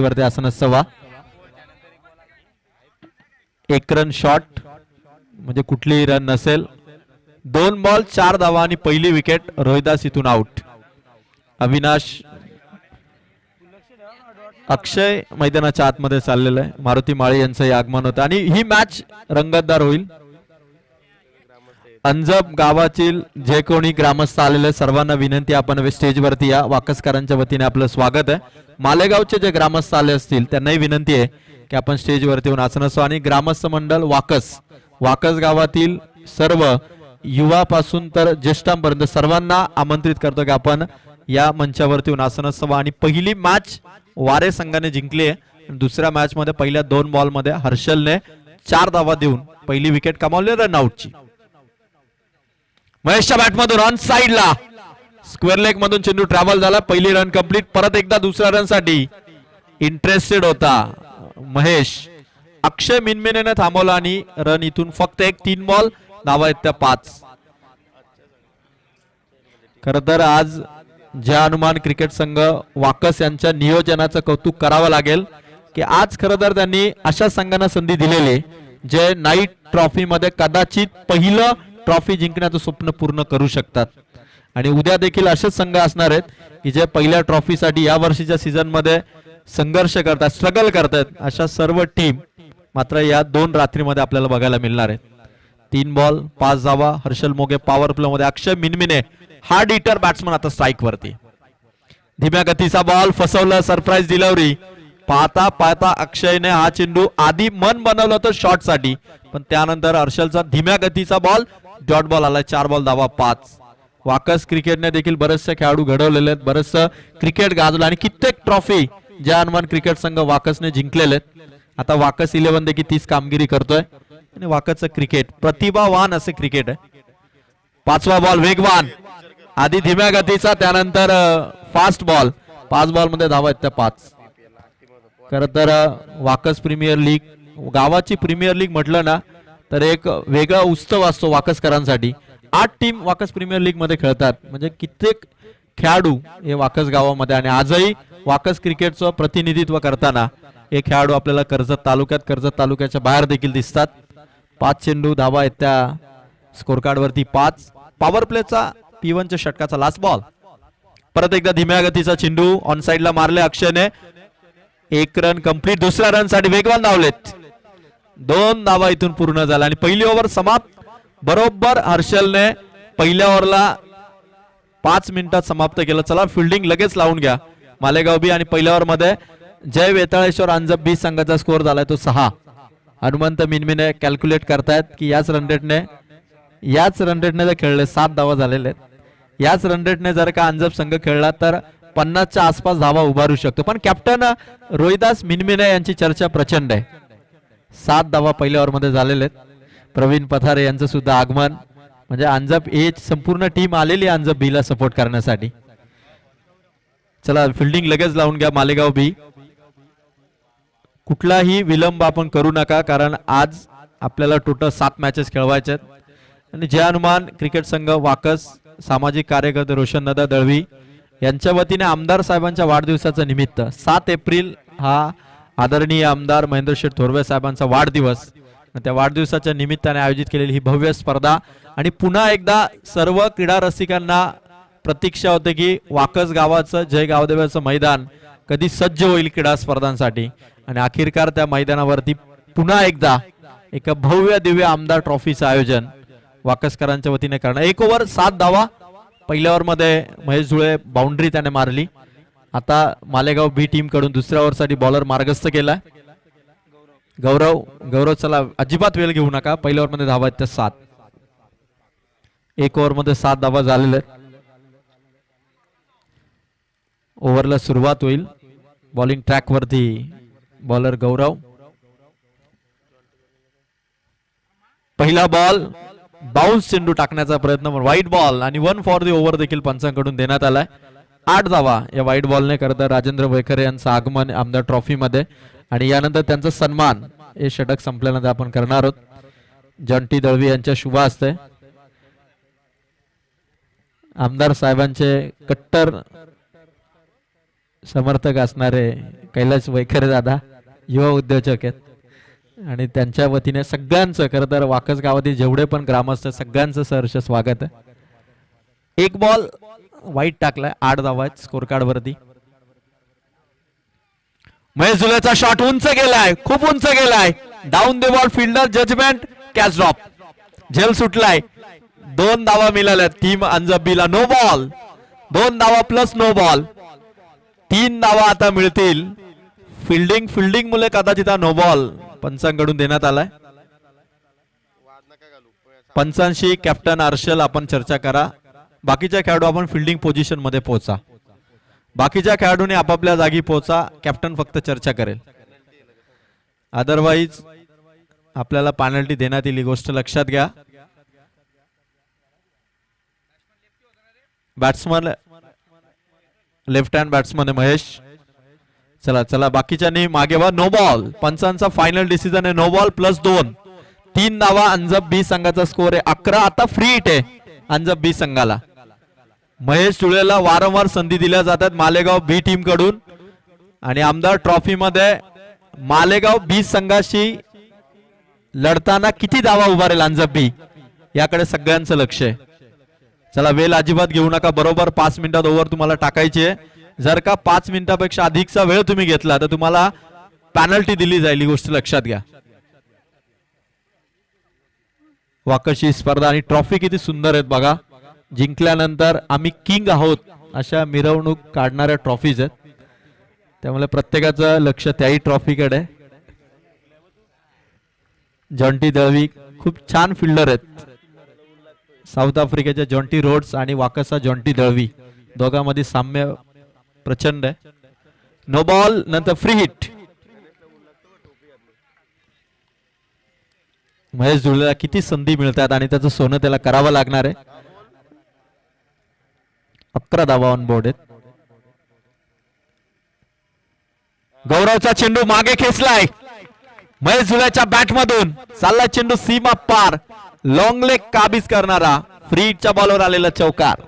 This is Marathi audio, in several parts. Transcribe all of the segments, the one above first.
वरती आसन सवा. एक रन शॉट म्हणजे कुठलीही रन नसेल. 2 बॉल 4 धावा आणि पहिली विकेट. रोहिदास इथून आउट. अविनाश अक्षय मैदानाच्या आतमध्ये चाललेलं आहे. मारुती माळी यांचंही आगमन होतं आणि ही मॅच रंगतदार होईल. अंजब गावातील जे कोणी ग्रामस्थ आलेले सर्वांना विनंती, आपण स्टेजवरती या. वाकसकरांच्या वतीने आपलं स्वागत आहे. मालेगावचे जे ग्रामस्थ आले असतील त्यांनाही विनंती आहे की आपण स्टेजवरती येऊन आसन असो. आणि ग्रामस्थ मंडळ वाकस गावातील सर्व युवापासून तर ज्येष्ठांपर्यंत सर्वांना आमंत्रित करतो की आपण या मंचावरती येऊन आसन असो. आणि पहिली मॅच वारे संघाने जिंकली आहे. दुसऱ्या मॅच मध्ये पहिल्या 2 बॉल मध्ये हर्षलने 4 धावा देऊन पहिली विकेट कमावली रनआउटची. महेशच्या बॅटमधून ऑन साइडला स्क्वेअर लेग मधून चेंडू ट्रॅव्हल झाला. पहिली रन कंप्लीट. परत एकदा दुसऱ्या रन साठी इंटरेस्टेड होता महेश. अक्षय मिनमिनेने थांबवला आणि रन इथून फक्त 3 बॉल धावा आहेत त्या 5. खर तर आज ज्या हनुमान क्रिकेट संघ वाकस यांच्या नियोजनाचं कौतुक करावं लागेल की आज खरं तर त्यांनी अशा संघांना संधी दिलेली जे नाईट ट्रॉफी मध्ये कदाचित पहिलं ट्रॉफी जिंकण्याचं स्वप्न पूर्ण करू शकतात. आणि उद्या देखील असेच संघ असणार आहेत की जे पहिल्या ट्रॉफीसाठी या वर्षीच्या सीझन मध्ये संघर्ष करतात, स्ट्रगल करतात. अशा सर्व टीम मात्र या 2 रात्रीमध्ये आपल्याला बघायला मिळणार आहेत. 3 बॉल 5 धावा. हर्षल मोगे पॉवर प्ले मध्ये. अक्षय मिनमिने हार्ड हिटर बॅट्समन आता स्ट्राईक वरती. धीम्या गतीचा बॉल फसवला. Surprise delivery. पाहता पाहता अक्षयने हा चेंडू आधी मन बनवलं होतं शॉट साठी, पण त्यानंतर हर्षलचा धीम्या गतीचा बॉल डॉट बॉल आला. 4 बॉल धावा 5. वाकस क्रिकेटने देखील बरेचसे खेळाडू घडवलेले आहेत. बरेचसं क्रिकेट गाजलं आणि कित्येक ट्रॉफी ज्या हनुमान क्रिकेट संघ वाकसने जिंकलेले आहेत. आता वाकस 11 देखील तीच कामगिरी करतोय आणि वाकसचं क्रिकेट प्रतिभावान असे क्रिकेट आहे. 5वा बॉल वेगवान. आधी धीम्या गतीचा, त्यानंतर फास्ट बॉल. 5 बॉल मध्ये धावा आहेत त्या 5. खर तर वाकस प्रीमियर लीग, गावाची प्रीमियर लीग म्हटलं ना तर एक वेगळा उत्सव असतो वाकसकरांसाठी. 8 टीम वाकस प्रीमियर लीग मध्ये खेळतात. म्हणजे कित्येक खेळाडू हे वाकस गावामध्ये. आणि आजही वाकस क्रिकेटचं प्रतिनिधित्व करताना हे खेळाडू आपल्याला कर्जत तालुक्याच्या बाहेर देखील दिसतात. 5 चेंडू धावा आहेत त्या स्कोर कार्ड वरती 5. पॉवर प्लेचा P1च्या षटकाचा लास्ट बॉल. परत एकदा धीम्या गतीचा चेंडू ऑन साइडला मारले अक्षयने. 1 रन कंप्लीट. दुसऱ्या रन साठी वेगवान धावलेत. 2 धावा इथून पूर्ण झाला आणि पहिली ओव्हर समाप्त. बरोबर हर्षलने पहिल्या ओव्हरला 5 मिनिटात समाप्त केलं. चला फिल्डिंग लगेच लावून घ्या मालेगाव बी. आणि पहिल्या ओव्हर मध्ये जय वेताळेश्वर अंजब बी संघाचा स्कोर झालाय तो 6. हनुमंत मिनमिने कॅल्क्युलेट करतायत की याच रन रेटने जर खेळले 7 धावा झालेले आहेत. याच रन रेटने जर का अंजब संघ खेळला तर 50च्या आसपास धावा उभारू शकतो. पण कॅप्टन रोहिदास मिनमिने यांची चर्चा प्रचंड आहे. 7 धावा पहिल्या ओव्हर मध्ये झालेले आहेत. प्रवीण पथारे यांचं सुद्धा आगमन. म्हणजे अंजब ए संपूर्ण टीम आलेली अंजब बी ला सपोर्ट करण्यासाठी. चला फिल्डिंग लगेच लावून घ्या मालेगाव बी. कुठलाही विलंब आपण करू नका, कारण आज आपल्याला टोटल 7 मॅचेस खेळवायचे आहेत. आणि जय हनुमान क्रिकेट संघ वाकस सामाजिक कार्यकर्ते रोशनदादा दळवी यांच्या वतीने आमदार साहेबांच्या वाढदिवसाच्या निमित्त 7 एप्रिल हा आदरणीय आमदार महेंद्र शेठ थोरवे साहेबांचा वाढदिवस. त्या वाढदिवसाच्या निमित्ताने आयोजित केलेली ही भव्य स्पर्धा. आणि पुन्हा एकदा सर्व क्रीडा रसिकांना प्रतीक्षा होते की वाकस गावाचं जय गावदेवाचं मैदान कधी सज्ज होईल क्रीडा स्पर्धांसाठी. आणि अखेरकार त्या मैदानावरती पुन्हा एकदा एका भव्य दिव्य आमदार ट्रॉफीचं आयोजन वाकसकरांच्या वतीने करणार. 1 ओव्हर 7 धावा. पहिल्या ओव्हर मध्ये महेश जुळे बाउंड्री त्याने मारली. आता मालेगाव बी टीम कडून दुसऱ्या ओव्हर साठी बॉलर मार्गस्थ केलाय गौरव. चला अजिबात वेळ घेऊ नका. पहिल्या ओव्हर मध्ये धावा आहेत त्या 7. 1 ओव्हर मध्ये 7 धावा झालेल्या आहेत. ओव्हरला सुरुवात होईल. बॉलिंग ट्रॅक वरती बॉलर गौरव. पहिला बॉल बाउन्स चेंडू टाकण्याचा प्रयत्न, व्हाईट बॉल आणि 1 फॉर द ओव्हर देखील पंचांकडून देण्यात आलाय. 8 धावा या व्हाईट बॉलने करता राजेंद्र वैखरे यांचं आगमन आमदार ट्रॉफी मध्ये. आणि यानंतर त्यांचा सन्मान हे षटक संपल्यानंतर आपण करणार आहोत. जॉन्टी दळवी यांच्या शुभ हस्ते आमदार साहेबांचे कट्टर समर्थक असणारे कैलास वैखरे दादा युवा उद्योजक आहेत आणि त्यांच्या वतीने सगळ्यांचं खरं तर वाकस गावातील जेवढे पण ग्रामस्थ सगळ्यांचं सहर्ष स्वागत आहे. एक बॉल वाईट टाकलाय 8 धावा आहेत स्कोर कार्ड वरती. महेश झुलेचा शॉट उंच गेलाय खूप उंच गेलाय down the ball fielder judgement catch drop झेल सुटलाय. 2 धावा मिळाल्या टीम अंजब्बीला. नो बॉल 2 धावा प्लस नो बॉल 3 धावा आता मिळतील. फिल्डिंग मुळे कदाचित हा नो बॉल पंचांकडून देण्यात आलाय. पंचांशी कॅप्टन हर्षल आपण चर्चा करा. बाकीच्या खेळाडू आपण फिल्डिंग पोझिशन मध्ये पोहोचा. बाकीच्या खेळाडूंनी आपापल्या जागी पोहोचा. कॅप्टन फक्त चर्चा करेल. अदरवाईज आपल्याला पेनल्टी देण्यात येईल ही गोष्ट लक्षात घ्या. बॅट्समन लेफ्ट हँड बॅट्समन आहे महेश. चला चला बाकीच्यांनी मागे वा. नो बॉल पंचांचा फायनल डिसिजन आहे. नो बॉल प्लस 2 3 धावा अंजब बी संघाचा स्कोर आहे 11. आता फ्री हिट आहे अंजब बी संघाला. महेश चुळेला वारंवार संधी दिल्या जातात मालेगाव बी टीम कडून आणि आमदार ट्रॉफी मध्ये मालेगाव बी संघाशी लढताना किती धावा उभारेल अंजब बी याकडे सगळ्यांचं लक्ष आहे. चला वेळ अजिबात घेऊ नका. बरोबर 5 मिनिटात ओव्हर तुम्हाला टाकायची आहे. जर का 5 मिनिटापेक्षा अधिकचा वेळ तुम्ही घेतला तर तुम्हाला पेनल्टी दिली जाईल ही गोष्ट लक्षात घ्या. वाकशी स्पर्धा आणि ट्रॉफी किती सुंदर आहेत बघा. जिंकल्यानंतर आम्ही किंग आहोत अशा मिरवणूक काढणाऱ्या ट्रॉफीज आहेत. त्यामुळे प्रत्येकाचं लक्ष त्याही ट्रॉफीकडे. जॉन्टी दळवी खूप छान फिल्डर आहेत. साऊथ आफ्रिकेच्या जॉन्टी रोड्स आणि वाकसा जॉन्टी दळवी दोघांमध्ये साम्य प्रचंड आहे. नो बॉल नंतर फ्री हिट. महेश जुळेला किती संधी मिळतात आणि त्याचं सोनं त्याला करावं लागणार आहे. 11 धावा ऑन बोर्ड आहेत. गौरवचा चेंडू मागे खेचलाय महेश जुळेच्या बॅट मधून. चालला चेंडू सीमा पार. लॉंग लेग काबीज करणारा फ्री हिटच्या बॉलवर आलेला चौकार.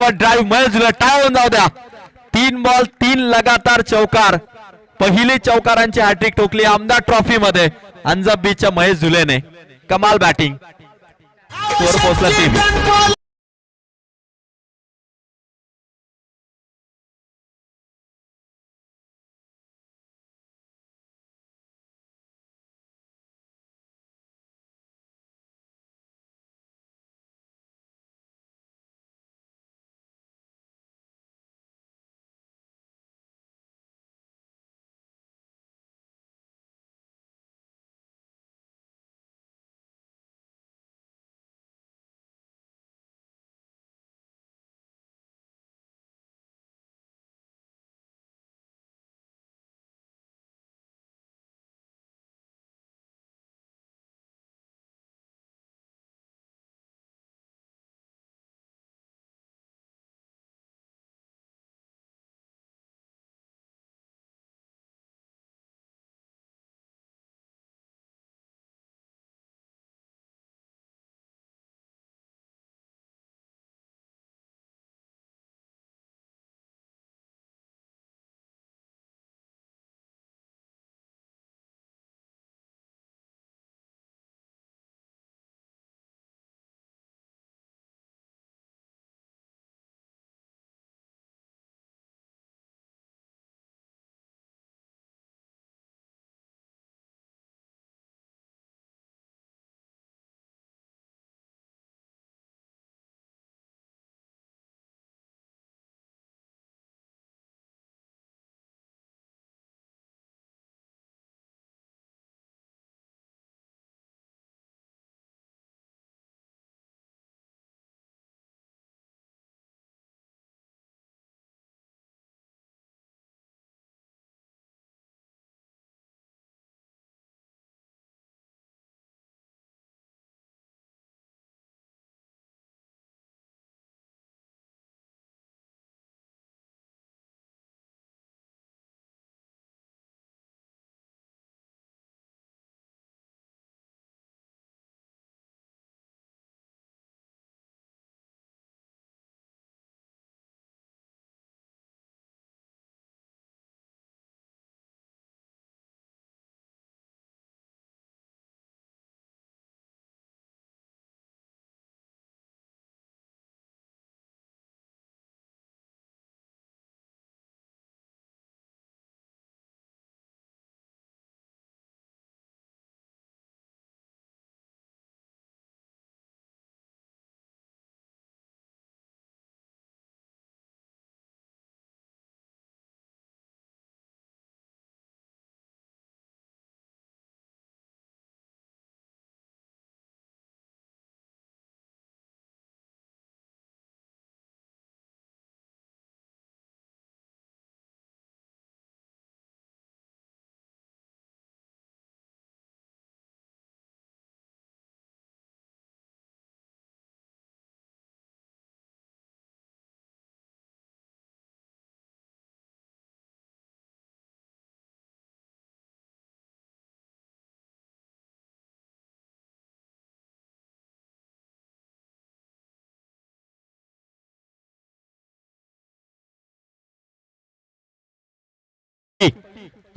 ड्राइव्ह महेश जुले टाय होऊन जाऊ द्या. 3 बॉल 3 लगातार चौकार. पहिली चौकारांची हॅट्रिक ठोकली आमदार ट्रॉफी मध्ये अंजब बीच्या महेश जुलेने. कमाल बॅटिंग. स्कोर पोहोचला 3.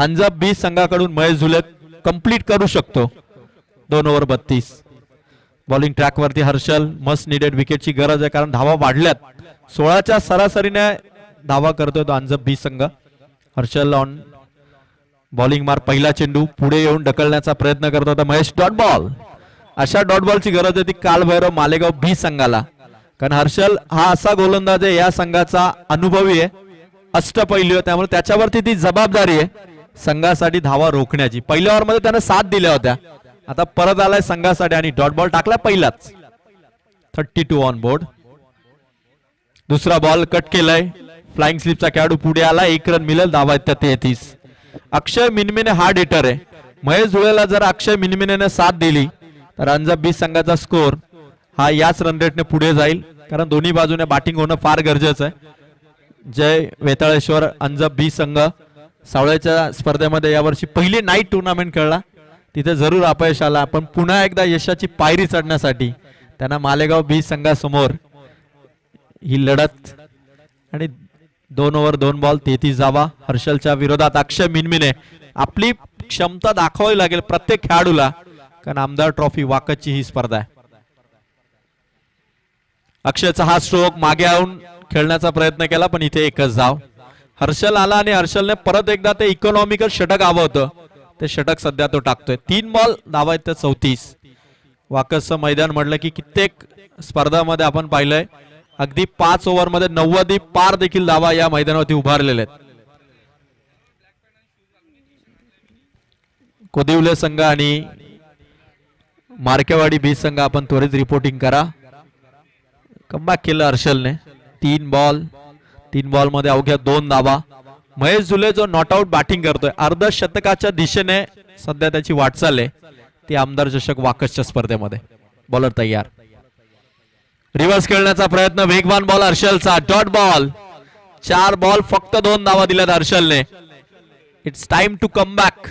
अंजब बी संघाकडून महेश झुले कंप्लीट करू शकतो. 2 ओव्हर 32. बॉलिंग ट्रॅक वरती हर्षल. मस्ट निडेड विकेटची गरज आहे कारण धावा वाढल्यात. 16च्या सरासरीने धावा करतोय तो अंजब बी संघ. हर्षल ऑन बॉलिंग मार. पहिला चेंडू पुढे येऊन ढकलण्याचा प्रयत्न करत होता महेश. Dot ball. अशा डॉट बॉलची गरज आहे ती कालभैरव मालेगाव बी संघाला, कारण हर्षल हा असा गोलंदाज आहे या संघाचा, अनुभवी आहे, अष्टपैलू आहे, त्यामुळे त्याच्यावरती ती जबाबदारी आहे संघासाठी धावा रोखण्याची. पहिल्या ओव्हर मध्ये त्याने 7 दिल्या होत्या, आता परत आलाय संघासाठी आणि डॉट बॉल टाकला पहिलाच. 32 ऑन बोर्ड. दुसरा बॉल कट केलाय. फ्लाइंग स्लिपचा खेळाडू पुढे आला. 1 रन मिळेल. धावा आहेत त्या 33. अक्षय मिनमिने हार्ड हिटर आहे. महेश झुळेला जर अक्षय मिनमिनेने साथ दिली तर अंजब बी संघाचा स्कोर हा याच रन रेटने पुढे जाईल, कारण दोन्ही बाजूने बॅटिंग होणं फार गरजेचं आहे. जय वेताळेश्वर अंजब बी संघ सावळ्याच्या स्पर्धेमध्ये यावर्षी पहिली नाईट टुर्नामेंट खेळला, तिथे जरूर अपयश आला. पण पुन्हा एकदा यशाची पायरी चढण्यासाठी त्यांना मालेगाव बी संघासमोर ही लढत आणि 2 ओव्हर 2 बॉल 33 धावा. हर्षलच्या विरोधात अक्षय मिनमिने. आपली क्षमता दाखवावी लागेल प्रत्येक खेळाडूला, कारण आमदार ट्रॉफी वाकतची ही स्पर्धा आहे. अक्षयचा हा स्ट्रोक मागे येऊन खेळण्याचा प्रयत्न केला, पण इथे एकच धाव. हर्षल आला आणि हर्षलने परत एकदा ते इकॉनॉमिकल षटक हवं होतं, ते षटक सध्या तो टाकतोय. 3 बॉल धावा आहेत 34. वाकसचं मैदान म्हटलं की कित्येक स्पर्धामध्ये आपण पाहिलंय अगदी 5 ओव्हर मध्ये 90 पार देखील धावा या मैदानावरती उभारलेले आहेत. कोदिवले संघ आणि मार्केवाडी बी संघ आपण त्वरित रिपोर्टिंग करा. कमबॅक केलं हर्षलने. 3 बॉल मध्ये अवघ्या 2 धावा. महेश झुले जो नॉट आउट बॅटिंग करतोय, अर्धशतकाच्या दिशेने सध्या त्याची वाटचाल आहे, ती आमदार चषक वाकसच्या स्पर्धेमध्ये. बॉलर तयार. रिव्हर्स खेळण्याचा प्रयत्न. वेगवान बॉल हर्षलचा. Dot ball. 4 बॉल फक्त 2 धावा दिल्यात हर्षलने. It's time to come back.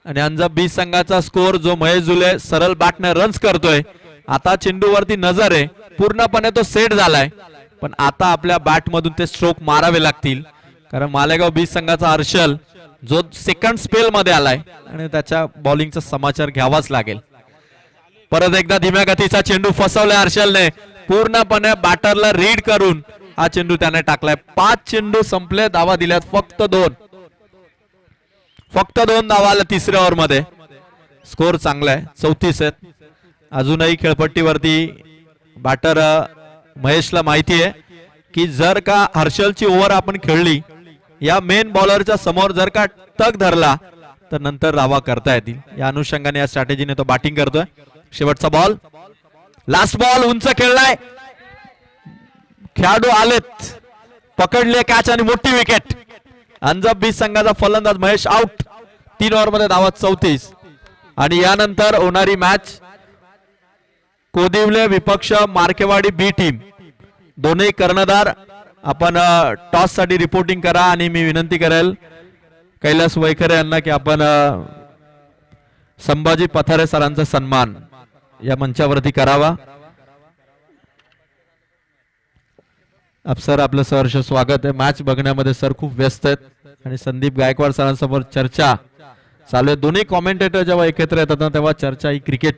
आणि अंजब बी संघाचा स्कोर जो महेश झुले सरळ बॅटने रन्स करतोय, आता चेंडूवरती नजर आहे, पूर्णपणे तो सेट झालाय, पण आता आपल्या बॅट मधून ते स्ट्रोक मारावे लागतील, कारण मालेगाव बी संघाचा हर्षल जो सेकंड स्पेल मध्ये आलाय आणि त्याच्या बॉलिंगचा समाचार घ्यावाच लागेल. परत एकदा धीम्या गतीचा चेंडू फसवलाय हर्षलने. पूर्णपणे बॅटरला रीड करून हा चेंडू त्याने टाकलाय. 5 चेंडू संपले, धावा दिल्यात फक्त 2. फक्त 2 धावा आल्या 3ऱ्या ओव्हर मध्ये. स्कोर चांगला आहे, 34 आहेत. अजूनही खेळपट्टीवरती बॅटर महेशला माहिती आहे की जर का हर्षलची ओव्हर आपण खेळली, या मेन बॉलरच्या समोर जर का तग धरला तर नंतर धावा करता येतील. या अनुषंगाने या स्ट्रॅटेजीने तो बॅटिंग करतोय. शेवटचा बॉल. लास्ट बॉल उंच खेळलाय. खेळाडू आलेत, पकडले कॅच आणि मोठी विकेट. अंजब बी संघाचा फलंदाज महेश आउट. 3 ओव्हर मध्ये धावा 34. आणि यानंतर होणारी मॅच कोदिवले विपक्ष मार्केवाडी बी टीम. दोन्ही कर्णधार आपण टॉस साठी रिपोर्टिंग करा. आणि मी विनंती करेल कैलास वैखरे यांना की आपण संभाजी पथारे सरांचा सन्मान या मंचावरती करावा. सर आपलं सहर्ष स्वागत आहे. मॅच बघण्यामध्ये सर खूप व्यस्त आहेत आणि संदीप गायकवाड सरांसमोर चर्चा चालू आहे. दोन्ही कॉमेंटेटर जेव्हा एकत्र येतात तेव्हा चर्चा ही क्रिकेट